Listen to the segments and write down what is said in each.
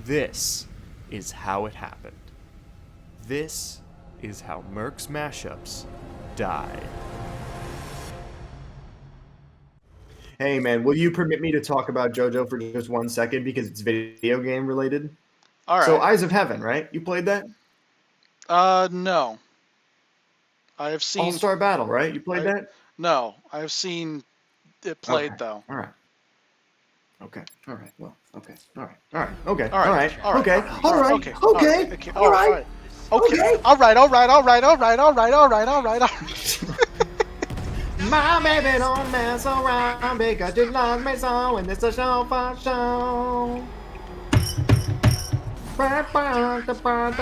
This is how it happened. This is how Merc's mashups died. Hey man, will you permit me to talk about JoJo for just 1 second because it's video game related? All right. So Eyes of Heaven, right? You played that? No. I have seen All-Star Battle, right? You played that? No, I have seen it played though. All right. Okay. All right. Well. Okay. All right. All right. Okay. All right. All right. Okay. All right. Okay. Okay. All right. Okay. All right. My baby don't mess around because you love me so, and it's a show for show. Batman, Batman,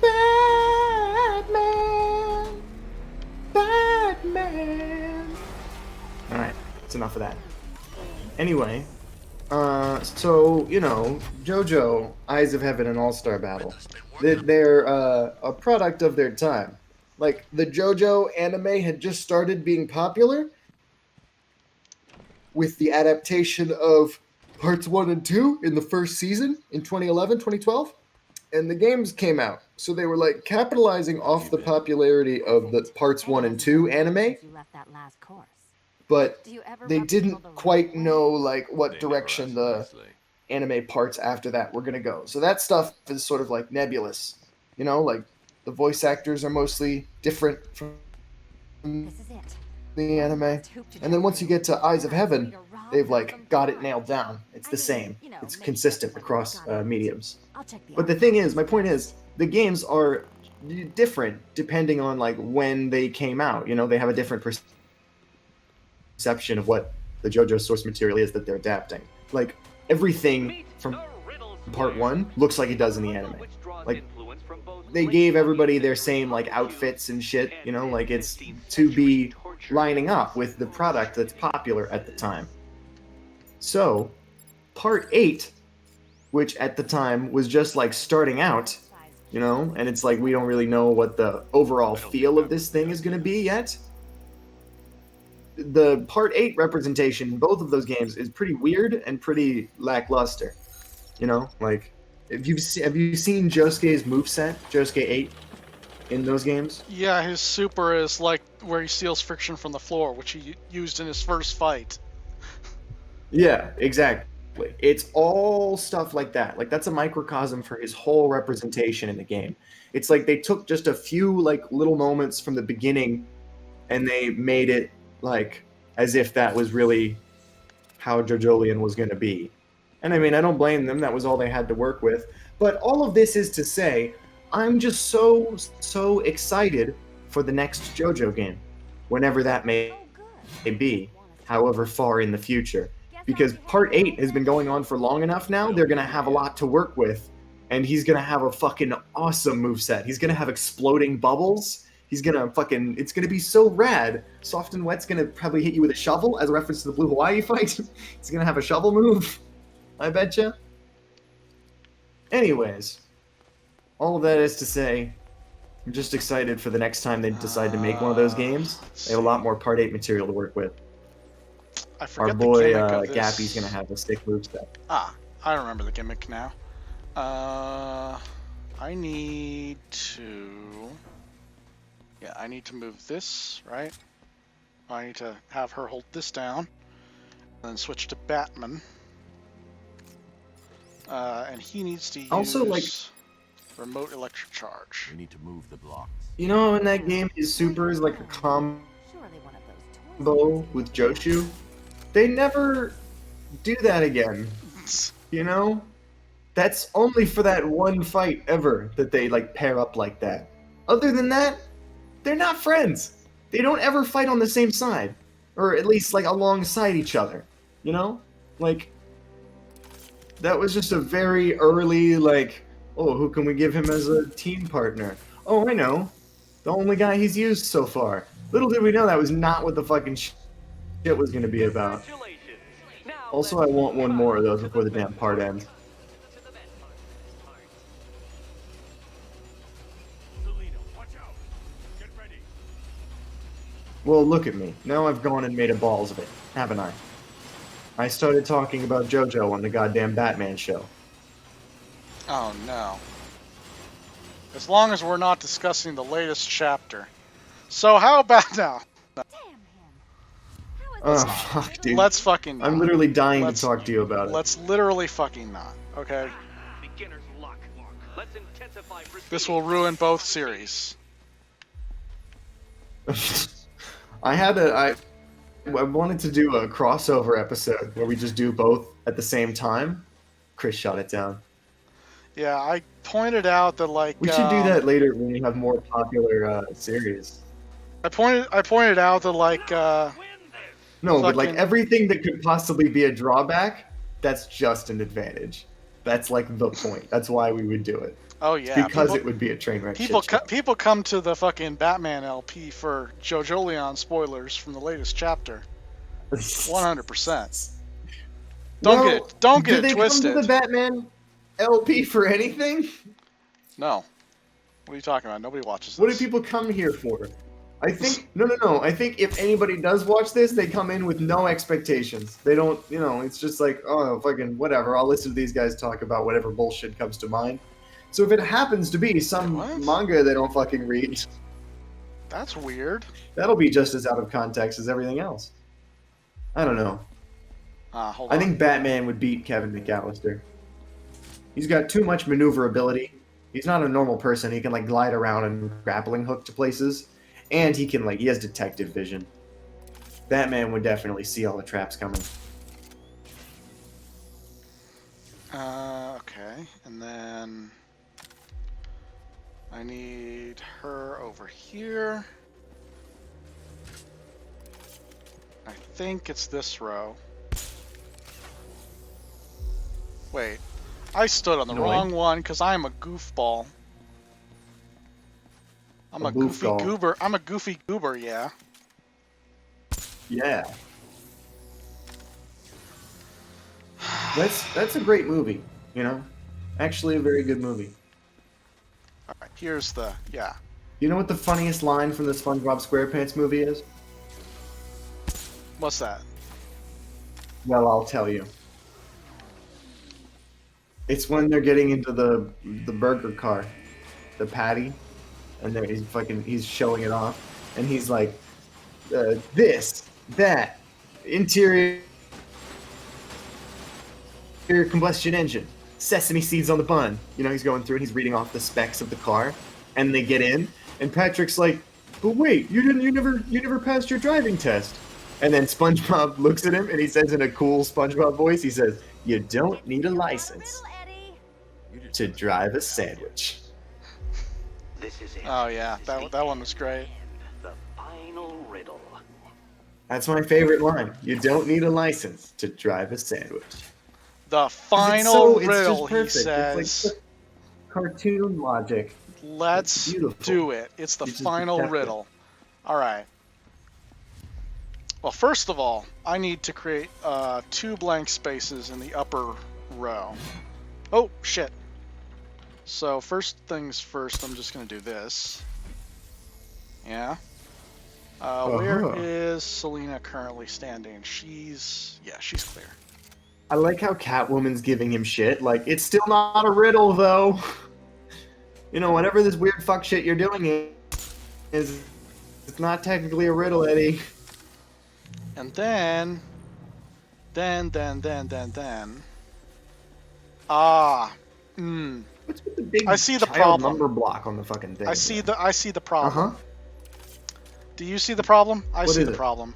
Batman, Batman. All right, it's enough of that. Anyway, so you know, JoJo, Eyes of Heaven, and All-Star Battle, they're a product of their time. Like the JoJo anime had just started being popular with the adaptation of parts 1 and 2 in the first season in 2011, 2012, and the games came out. So they were like capitalizing off the popularity of the parts 1 and 2 anime, but they didn't quite know like what direction the anime parts after that were going to go. So that stuff is sort of like nebulous. You know, like the voice actors are mostly different from the anime. And then once you get to Eyes of Heaven, they've like got it nailed down. It's the same. It's consistent across mediums. But the thing is, my point is, the games are different depending on like when they came out. You know, they have a different perception of what the JoJo source material is that they're adapting. Like everything from part 1 looks like it does in the anime. Like they gave everybody their same like outfits and shit, you know, like it's to be lining up with the product that's popular at the time. So, part 8, which at the time was just like starting out, you know, and it's like we don't really know what the overall feel of this thing is going to be yet. The part 8 representation in both of those games is pretty weird and pretty lackluster. You know, like have you seen Josuke's moveset, Josuke 8, in those games? Yeah, his super is like where he steals friction from the floor, which he used in his first fight. Yeah, exactly. It's all stuff like that. Like that's a microcosm for his whole representation in the game. It's like they took just a few like little moments from the beginning and they made it like as if that was really how JoJolion was going to be. And I mean, I don't blame them. That was all they had to work with. But all of this is to say, I'm just so excited for the next JoJo game, whenever that may be, however far in the future. Because part 8 has been going on for long enough now, they're going to have a lot to work with. And he's going to have a fucking awesome moveset. He's going to have exploding bubbles. He's going to fucking... It's going to be so rad. Soft and Wet's going to probably hit you with a shovel as a reference to the Blue Hawaii fight. He's going to have a shovel move. I betcha. Anyways, all of that is to say, I'm just excited for the next time they decide to make one of those games. They have a lot more Part 8 material to work with. I forget Our boy the gimmick of this. Gappy's going to have a sick moveset. Ah, I remember the gimmick now. I need to... Yeah, I need to move this, right? I need to have her hold this down. And then switch to Batman. And he needs to use Also, like, remote electric charge. We need to move the blocks. you know, in that game, his super is like a combo with Joshu. They never do that again. You know? That's only for that one fight ever that they like pair up like that. Other than that, they're not friends. They don't ever fight on the same side. Or at least like alongside each other. You know? Like, that was just a very early, like, oh, who can we give him as a team partner? Oh, I know. The only guy he's used so far. Little did we know that was not what the fucking shit was going to be about. Also, I want one more of those before the damn part ends. Well, look at me. Now I've gone and made a balls of it, haven't I? I started talking about JoJo on the goddamn Batman show. Oh no. As long as we're not discussing the latest chapter. So how about now? Oh, fuck, dude. Let's fucking not. I'm literally dying Let's- to talk to you about Let's literally fucking not, okay? Beginner's luck. Let's intensify This will ruin both series. it. I wanted to do a crossover episode where we just do both at the same time. Chris shot it down. Yeah, I pointed out that like We should do that later when we have more popular series. I pointed out that like No, but like fucking- everything that could possibly be a drawback, that's just an advantage. That's like the point. That's why we would do it. oh yeah, Because it would be a train wreck. people shit show. people come to the fucking Batman LP for JoJo Leon spoilers from the latest chapter. 100%. Don't Well, get do they it twisted. come to the Batman LP for anything? No. What are you talking about? Nobody watches this. What do people come here for? I think no. I think if anybody does watch this, they come in with no expectations. They don't, it's just like, oh, fucking whatever. I'll listen to these guys talk about whatever bullshit comes to mind. So if it happens to be some What? manga they don't fucking read, That's weird. that'll be just as out of context as everything else. I don't know. Hold I on. think Batman would beat Kevin McAllister. He's got too much maneuverability. He's not a normal person. He can like glide around and grappling hook to places, and he has detective vision. Batman would definitely see all the traps coming. Okay, and then I need her over here. I think it's this row. Wait, I stood on the No, wrong one because I'm a goofball. I'm A a goofy goofball. goober. I'm a goofy goober, yeah. Yeah. That's a great movie, Actually a very good movie. All right, here's the, yeah. You know what the funniest line from the SpongeBob SquarePants movie is? What's that? Well, I'll tell you. It's when they're getting into the burger car, the patty, and he's showing it off, and he's like, this, that, interior combustion engine, sesame seeds on the bun. He's going through and he's reading off the specs of the car, and they get in, and Patrick's like, but wait, you never passed your driving test. And then SpongeBob looks at him and he says in a cool SpongeBob voice, he says, you don't need a license to drive a sandwich. This is it. Oh yeah, that one was great. The final riddle. That's my favorite line. You don't need a license to drive a sandwich. The final It's riddle, just perfect. he says. It's like cartoon logic. Let's beautiful. do it. It's the You just final detect it. riddle. All right. Well, first of all, I need to create 2 blank spaces in the upper row. Oh, shit. So first things first, I'm just going to do this. Yeah. Where is Selena currently standing? She's clear. I like how Catwoman's giving him shit. Like, it's still not a riddle, though. Whatever this weird fuck shit you're doing is, it's not technically a riddle, Eddie. And then. Ah. What's with the big I see the child problem. number block on the fucking thing? I see the problem. Uh-huh. Do you see the problem? I What see is the it? problem.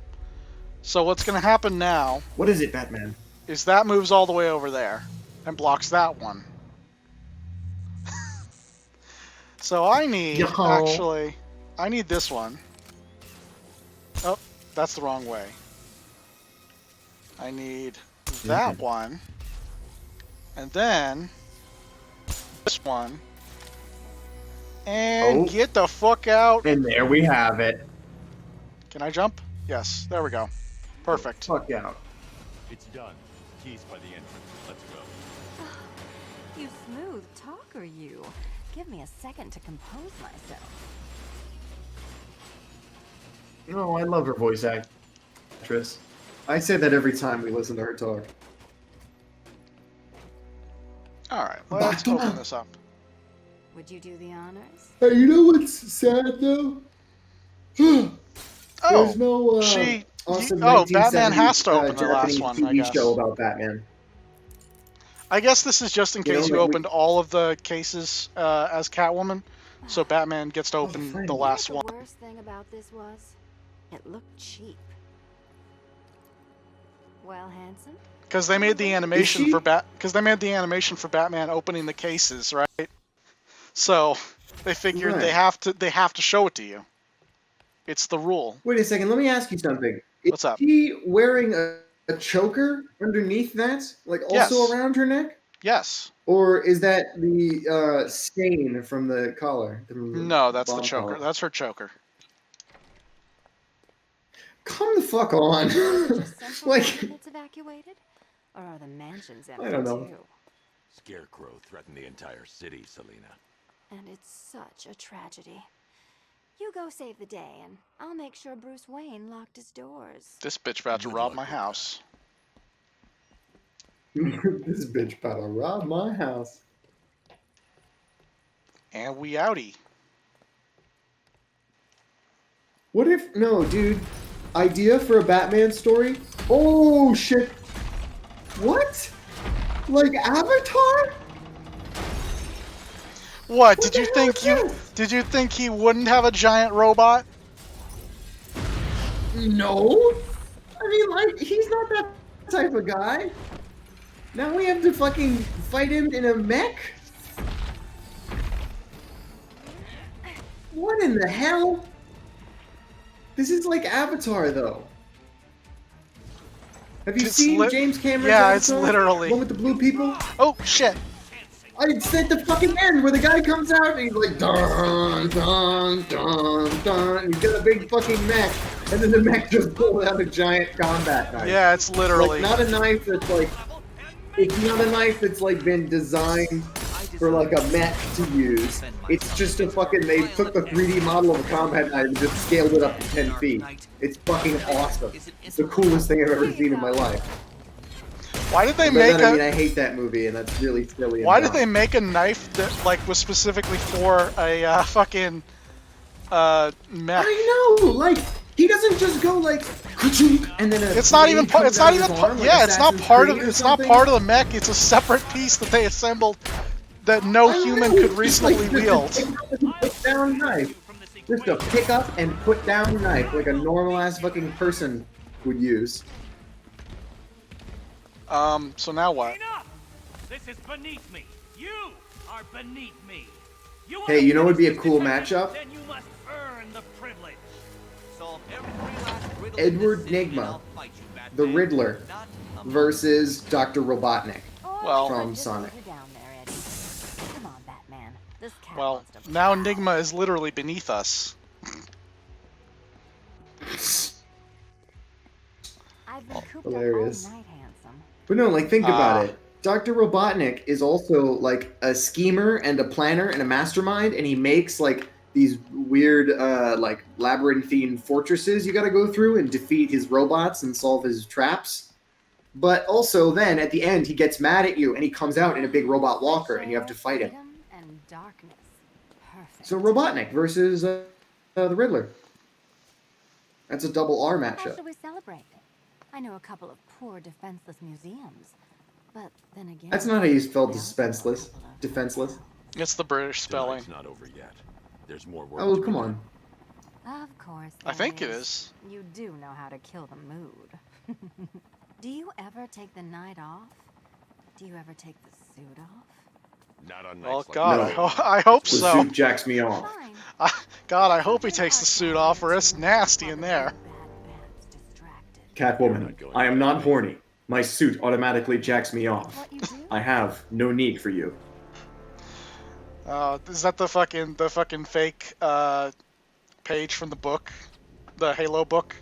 So what's going to happen now What is it, Batman? is that moves all the way over there and blocks that one. So I need, Yo. actually, I need this one. Oh, that's the wrong way. I need that one. And then this one. And Oh. get the fuck out. And there we have it. Can I jump? Yes, there we go. Perfect. Fuck out. It's done. Keys by the entrance. Let's go. You smooth talker, you. Give me a second to compose myself. Oh, I love her voice actress. I say that every time we listen to her talk. All right, let's open this up. Would you do the honors? Hey, you know what's sad though? There's Oh, no awesome 1970s Batman has to open the last Japanese one, I TV guess. show about Batman. I guess this is just in You know, case you like opened all of the cases as Catwoman, so Batman gets to open fine. the You know last The one. worst thing about this was, it looked cheap. Well, handsome. Because they made the animation she? for Batman opening the cases, right? So they figured they Right. have to show it to you. It's the rule. Wait a second, let me ask you something. What's up? Is she wearing a choker underneath that? Like also Yes. around her neck? Yes. Or is that the stain from the collar? No, that's the bomb choker. collar? That's her choker. Come the fuck on. Just central Like, London that's evacuated, or are the mansions empty I don't know. too? Scarecrow threatened the entire city, Selina. And it's such a tragedy. You go save the day, and I'll make sure Bruce Wayne locked his doors. This bitch about to Good rob luck my with that. house. this bitch about to rob my house. And we outie. What if, no, dude, idea for a Batman story? Oh, shit. What? Like Avatar? What, What did the you hell think is you this? did you think he wouldn't have a giant robot? No. I mean, like, he's not that type of guy. Now we have to fucking fight him in a mech? What in the hell? This is like Avatar, though. Have you It's seen James Cameron's Yeah, Avatar? it's literally- The one with the blue people? Oh shit. It's at the fucking end where the guy comes out and he's like, dun, dun, dun, dun. And he's got a big fucking mech. And then the mech just pulls out a giant combat knife. Yeah, it's literally Like, not a knife that's like, it's not a knife that's like been designed for like a mech to use. It's just a fucking, they took the 3D model of a combat knife and just scaled it up to 10 feet. It's fucking awesome. It's the coolest thing I've ever seen in my life. Why did they But make then, I mean, a I hate that movie, and that's really silly. and Why did dumb. they make a knife that like was specifically for a fucking mech? I know, like he doesn't just go like, ka-chunk, and then It's not even part. It's not even. Yeah, it's not part of. Creed or It's not something. part of the mech. It's a separate piece that they assembled that no I human know, could it's reasonably like wield. just a put down knife. Just a pick up and put down knife like a normal ass fucking person would use. So now what? Enough! This is beneath me. You are beneath me. Hey, you know what would be a wanna cool finish this matchup? Then you must earn the privilege. Edward Nygma, the Riddler, versus Dr. Robotnik. Well- From Just Sonic. put her down there, Eddie. Come on, Batman. This cat Well, wants to now prowl. Enigma is literally beneath us. I've been cooped Hilarious. up all night, handsome. But no, like think about Ah. it. Dr. Robotnik is also like a schemer and a planner and a mastermind, and he makes like these weird like labyrinthine fortresses you gotta go through and defeat his robots and solve his traps. But also then at the end he gets mad at you and he comes out in a big robot walker and you have to fight him. Freedom and darkness. Perfect. So Robotnik versus the Riddler. That's a double R How matchup. should we celebrate? I know a couple of poor, defenseless museums, but then again, That's not how you spell I also know a defenseless. couple of- Defenseless. It's the British spelling. Tonight's not over yet. There's more work. Oh, to be come done. on. Of course. I think it there is. You do know how to kill the mood. Do you ever take the night off? Do you ever take the suit off? Not on Well, nights like God, this. I hope The so. suit jacks me off. Fine. God, I hope he takes the suit off, or it's nasty in there. Bad Bat's distracted. Catwoman, I am not horny. My suit automatically jacks me off. What you do? I have no need for you. Is that the fucking fake page from the book, the Halo book?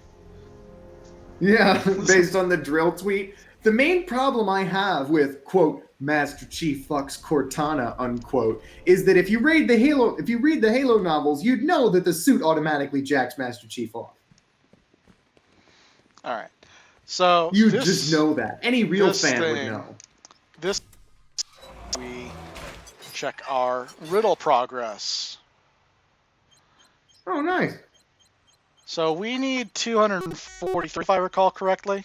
Yeah, based on the drill tweet. The main problem I have with quote Master Chief fucks Cortana unquote is that if you read the Halo novels, you'd know that the suit automatically jacks Master Chief off. All right. So You this, just know that. Any real this fan would thing- know. This we check our riddle progress. Oh, nice. So we need 243, if I recall correctly.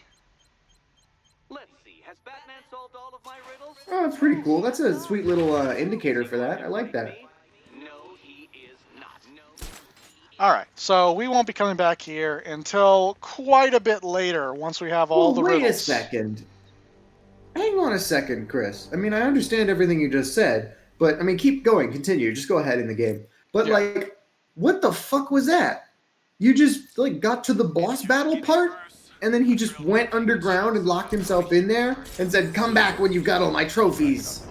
Let's see. Has Batman solved all of my riddles? Oh, that's pretty cool. That's a sweet little indicator for that. I like that. No, he is not. No. All right. So we won't be coming back here until quite a bit later once we have all Well, the wait riddles. a second. Hang on a second, Chris. I mean, I understand everything you just said, but I mean, keep going. Continue. Just go ahead in the game. But Yeah. like, what the fuck was that? You just like got to the boss battle part, and then he just went underground and locked himself in there and said, "Come back when you've got all my trophies."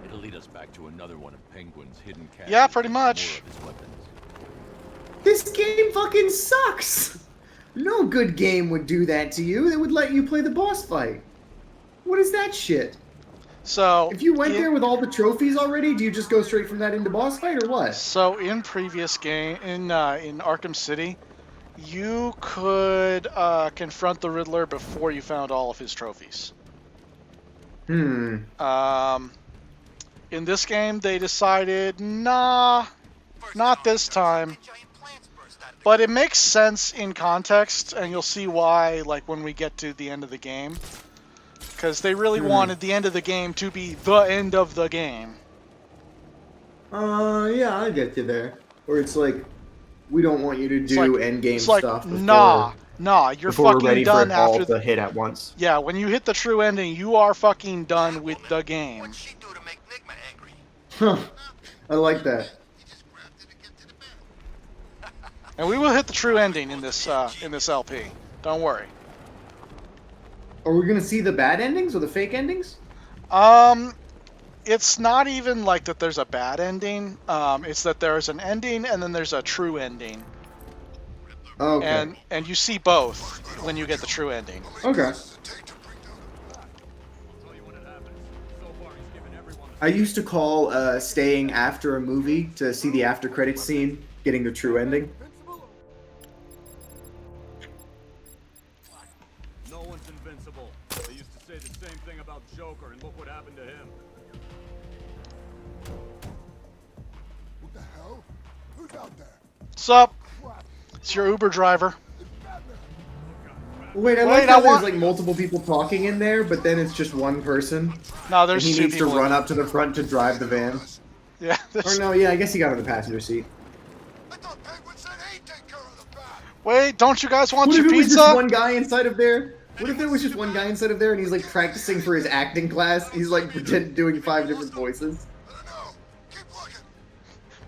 It'll lead us back to another one of Penguin's hidden caches. Yeah, pretty and more much. of his weapons. This game fucking sucks. No good game would do that to you. They would let you play the boss fight. What is that shit? So If you went in- there with all the trophies already, do you just go straight from that into boss fight or what? So in previous game in Arkham City, you could confront the Riddler before you found all of his trophies. Hmm. In this game, they decided, nah, not this time. But it makes sense in context, and you'll see why, like, when we get to the end of the game. Because they really wanted the end of the game to be the end of the game. Yeah, I get you there. Or it's like, we don't want you to It's do like- end game It's like, stuff before, nah, you're before we're fucking ready done for it all after to hit at once. Yeah, when you hit the true ending, you are fucking done with the game. Huh. I like that. And we will hit the true ending in this LP. Don't worry. Are we gonna see the bad endings or the fake endings? It's not even like that there's a bad ending. It's that there's an ending and then there's a true ending. Okay. And you see both when you get the true ending. Okay. I used to call staying after a movie to see the after credits scene getting the true ending. No one's invincible. They used to say the same thing about Joker, and look what happened to him. What the hell? Who's out there? Sup? It's your Uber driver. Wait, I Wait, like I how there's want- like multiple people talking in there, but then it's just one person. No, And there's he two needs to people. run up to the front to drive the van. Yeah. Or there's- no, yeah, I guess he got on the passenger seat. I thought Penguin said he'd take care of the bat. Wait, don't you guys want What if your it was pizza? just one guy inside of there? What if there was just one guy inside of there and he's like practicing for his acting class? He's like doing 5 different voices. I don't know. Keep looking.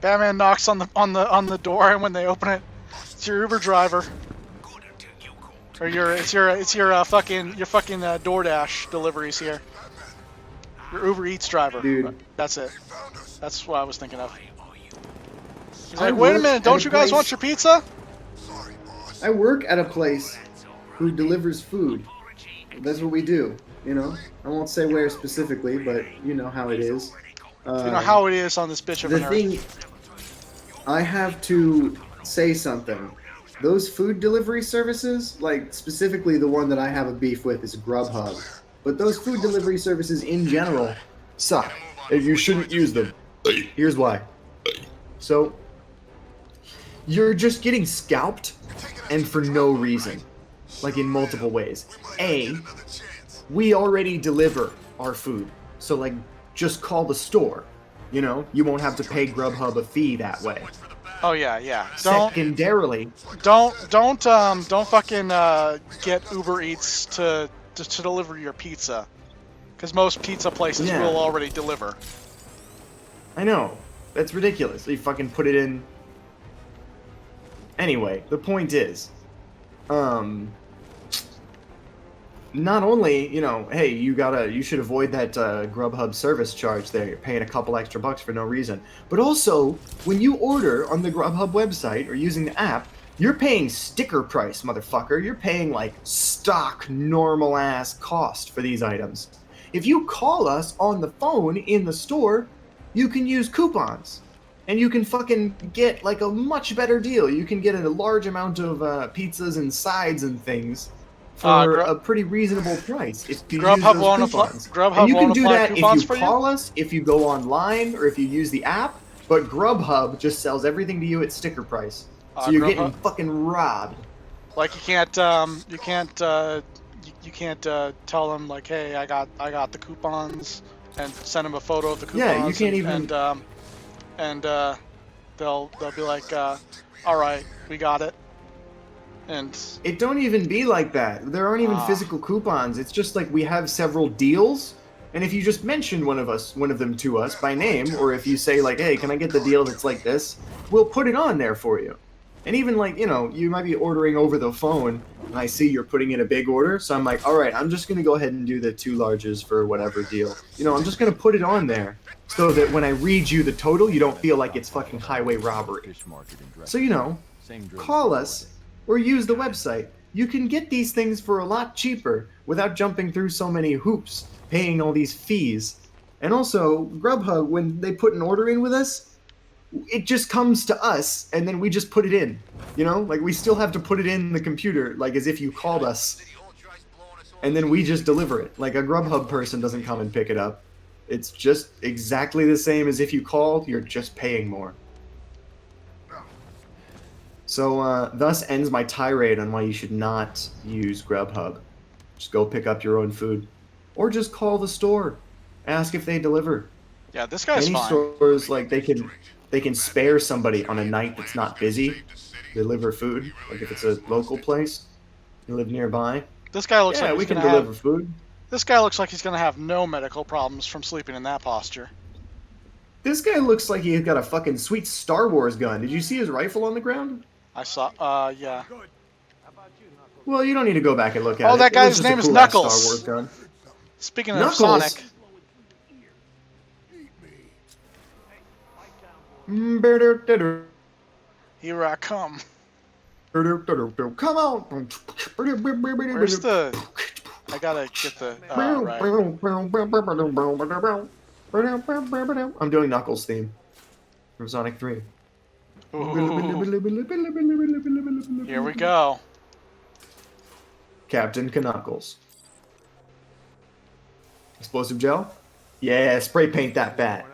Batman knocks on the door, and when they open it, it's your Uber driver. Or it's your fucking DoorDash deliveries here. Your Uber Eats driver. Dude. That's it. Found us. That's what I was thinking of. He's I like, wait a work minute, at don't a you guys place- want your pizza? Sorry, boss. I work at a place who delivers food. That's what we do, you know? I won't say where specifically, but you know how it is. You know how it is on this bitch of The an earth. thing, I have to say something. Those food delivery services, like specifically the one that I have a beef with is Grubhub, but those food delivery services in general suck. And you shouldn't use them. Here's why. So, you're just getting scalped, and for no reason. Like in multiple ways. A, Another chance. we already deliver our food, so like, just call the store. You know, you won't have to pay Grubhub a fee that way. Oh yeah, yeah. Don't Secondarily, fucking get Uber Eats to deliver your pizza, because most pizza places Yeah. will already deliver. I know, that's ridiculous. You fucking put it in. Anyway, the point is, not only, you know, hey, you should avoid that Grubhub service charge there. You're paying a couple extra bucks for no reason. But also, when you order on the Grubhub website or using the app, you're paying sticker price, motherfucker. You're paying like stock, normal ass cost for these items. If you call us on the phone in the store, you can use coupons. And you can fucking get like a much better deal. You can get a large amount of pizzas and sides and things for a pretty reasonable price if you use Grubhub those won't apply. coupons. Grubhub And you can won't do apply that if coupons you for you. call us, if you go online, or if you use the app. But Grubhub just sells everything to you at sticker price, so you're getting Grubhub- fucking robbed. Like you can't tell them like, hey, I got the coupons, and send them a photo of the coupons. Yeah, you can't even. And they'll be like, all right, we got it. And It don't even be like that. There aren't even physical coupons. It's just like we have several deals, and if you just mention one of them to us by name, or if you say like, "Hey, can I get the deal that's like this?" we'll put it on there for you. And even like, you might be ordering over the phone, and I see you're putting in a big order, so I'm like, all right, I'm just gonna go ahead and do the 2 larges for whatever deal. I'm just gonna put it on there, so that when I read you the total, you don't feel like it's fucking highway robbery. So call us. Or use the website. You can get these things for a lot cheaper without jumping through so many hoops, paying all these fees. And also, Grubhub, when they put an order in with us, it just comes to us, and then we just put it in. Like we still have to put it in the computer, like as if you called us. And then we just deliver it. Like a Grubhub person doesn't come and pick it up. It's just exactly the same as if you called, you're just paying more. So, thus ends my tirade on why you should not use Grubhub. Just go pick up your own food. Or just call the store. Ask if they deliver. yeah, this guy's Many fine. stores, like, they can spare somebody on a night that's not busy. Deliver food. Like, if it's a local place, you live nearby. This guy looks Yeah, like we he's can gonna deliver have. food. This guy looks like he's gonna have no medical problems from sleeping in that posture. This guy looks like he's got a fucking sweet Star Wars gun. Did you see his rifle on the ground? I saw. Yeah. Well, you don't need to go back and look at it. Oh, that It was guy's just a name is cool-ass Knuckles. Star Wars gun. Speaking Knuckles? of Sonic, here I come. Come on! Where's the? I gotta get the. Right. I'm doing Knuckles theme from Sonic 3. Ooh, here we go. Captain Knuckles. Explosive gel? Yeah, spray paint that bat.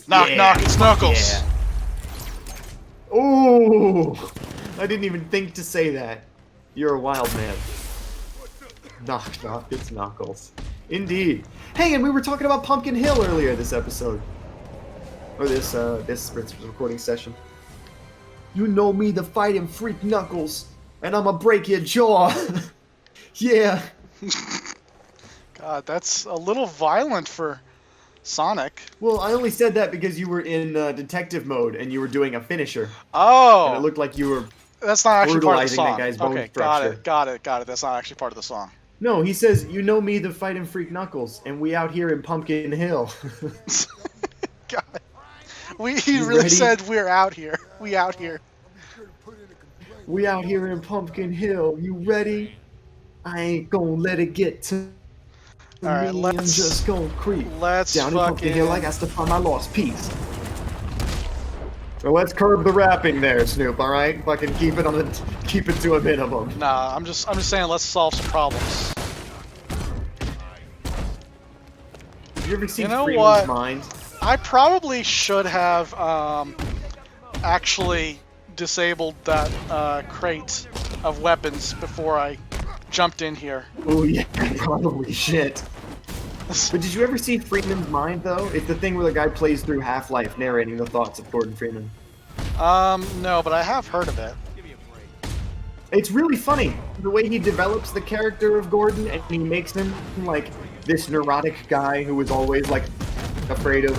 Knock, Yeah, knock, it's Knuckles. Yeah. Ooh! I didn't even think to say that. You're a wild man. Knock, knock, it's Knuckles. Indeed. Hey, and we were talking about Pumpkin Hill earlier this episode. Or this recording session. You know me, the fighting freak Knuckles, and I'ma break your jaw. Yeah. God, that's a little violent for Sonic. Well, I only said that because you were in detective mode and you were doing a finisher. Oh, And it looked like you were... that's not actually part of the brutalizing that song. guy's bone Okay, structure. got it. That's not actually part of the song. No, he says, you know me, the fighting freak Knuckles, and we out here in Pumpkin Hill. God, he You really ready? said we're out here. We out here. We out here in Pumpkin Hill. You ready? I ain't gonna let it get to All right, me. I'm just gonna creep let's down in Pumpkin Hill. I fucking. got to find my lost piece. So let's curb the rapping there, Snoop. All right, fucking keep it to a minimum. Nah, I'm just saying let's solve some problems. Have you ever seen You know Freeman's what? Mind? I probably should have actually disabled that crate of weapons before I jumped in here. Oh yeah, probably shit. But did you ever see Freeman's Mind though? It's the thing where the guy plays through Half-Life narrating the thoughts of Gordon Freeman. No, but I have heard of it. It's really funny the way he develops the character of Gordon, and he makes him like this neurotic guy who is always like afraid of,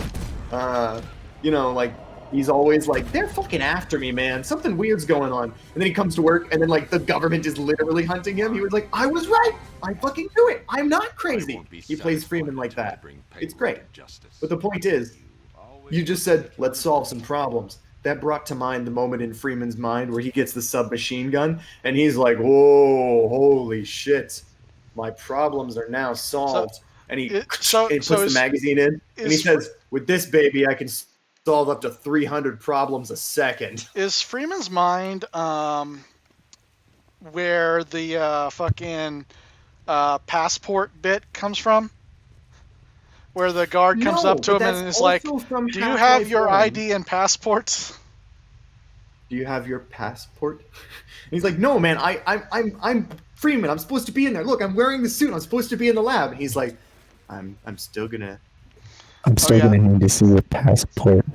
like he's always like, they're fucking after me, man. Something weird's going on. And then he comes to work, and then like the government is literally hunting him. He was like, I was right. I fucking knew it. I'm not crazy. He plays Freeman like that. It's great. But the point is, you just said, let's solve some problems. That brought to mind the moment in Freeman's mind where he gets the submachine gun, and he's like, whoa, holy shit. My problems are now solved. And he puts the magazine in, and he says, with this baby, I can solve up to 300 problems a second. Is Freeman's Mind where the fucking passport bit comes from? Where the guard comes No, up to but him that's and is like, also from "Do you have Half-Life your 1. ID and passport?" Do you have your passport? And he's like, no, man, I'm Freeman. I'm supposed to be in there. Look, I'm wearing the suit. I'm supposed to be in the lab. And he's like, I'm still gonna. I'm still yeah. gonna need to see your passport.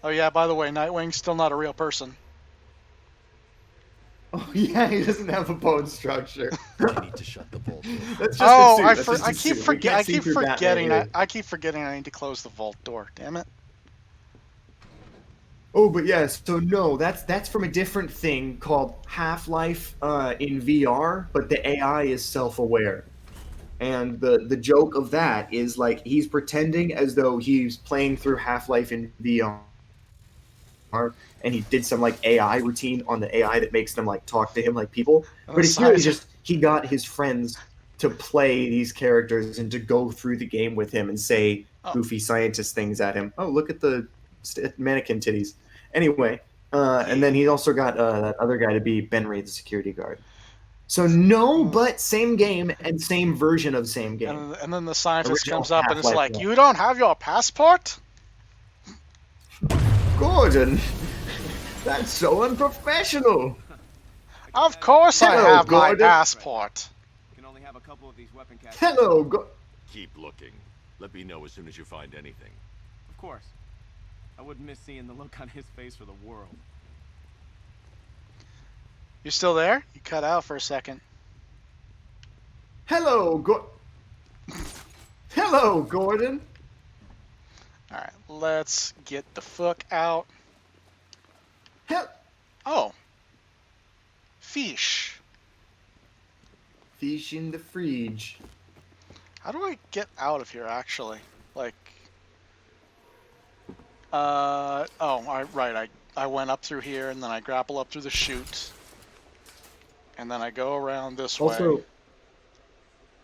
Oh yeah, by the way, Nightwing's still not a real person. Oh yeah, he doesn't have a bone structure. I need to shut the vault door. That's just Oh, a suit. That's just I a keep suit. We can't see through Batman forgetting. here. I keep forgetting I need to close the vault door. Damn it. Oh, but yes. So no, that's from a different thing called Half-Life in VR, but the AI is self-aware. And the joke of that is like he's pretending as though he's playing through Half-Life in VR, and he did some like AI routine on the AI that makes them like talk to him like people. But it's really just he got his friends to play these characters and to go through the game with him and say goofy scientist things at him. Oh, look at the mannequin titties. Anyway, and then he also got that other guy to be Ben Ray, the security guard. So no, but same game and same version of same game. And then the scientist Original comes up and is Half-Life like, one. "You don't have your passport?" Gordon, that's so unprofessional. Of course I Hello, have my Gordon. passport. Can only have a couple of these weapon caches. Hello, Keep looking. Let me know as soon as you find anything. Of course. I wouldn't miss seeing the look on his face for the world. You still there? You cut out for a second. Hello, Hello, Gordon. All right, let's get the fuck out. Hell, Oh, fish. fish in the fridge. How do I get out of here? Actually, like, I went up through here and then I grapple up through the chute, and then I go around this way. Also,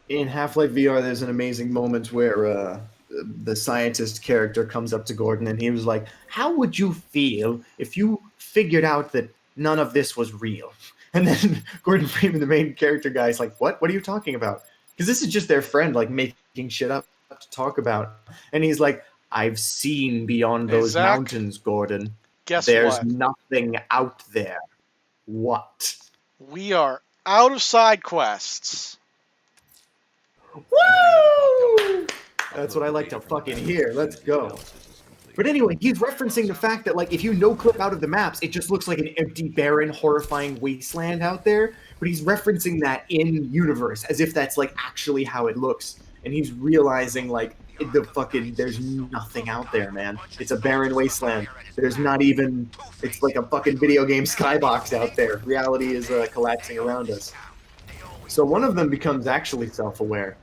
in Half-Life VR, there's an amazing moment where the scientist character comes up to Gordon and he was like, "How would you feel if you figured out that none of this was real?" And then Gordon Freeman, the main character guy, is like, "What? What are you talking about?" Because this is just their friend, like, making shit up to talk about. And he's like, "I've seen beyond Hey, those Zach, mountains, Gordon. Guess There's what? nothing out there." What? We are out of side quests. Woo! That's what I like to fucking hear. Let's go. But anyway, he's referencing the fact that, like, if you no-clip out of the maps, it just looks like an empty, barren, horrifying wasteland out there. But he's referencing that in universe, as if that's, like, actually how it looks. And he's realizing, like, there's nothing out there, man. It's a barren wasteland. There's not even, it's like a fucking video game skybox out there. Reality is collapsing around us. So one of them becomes actually self-aware.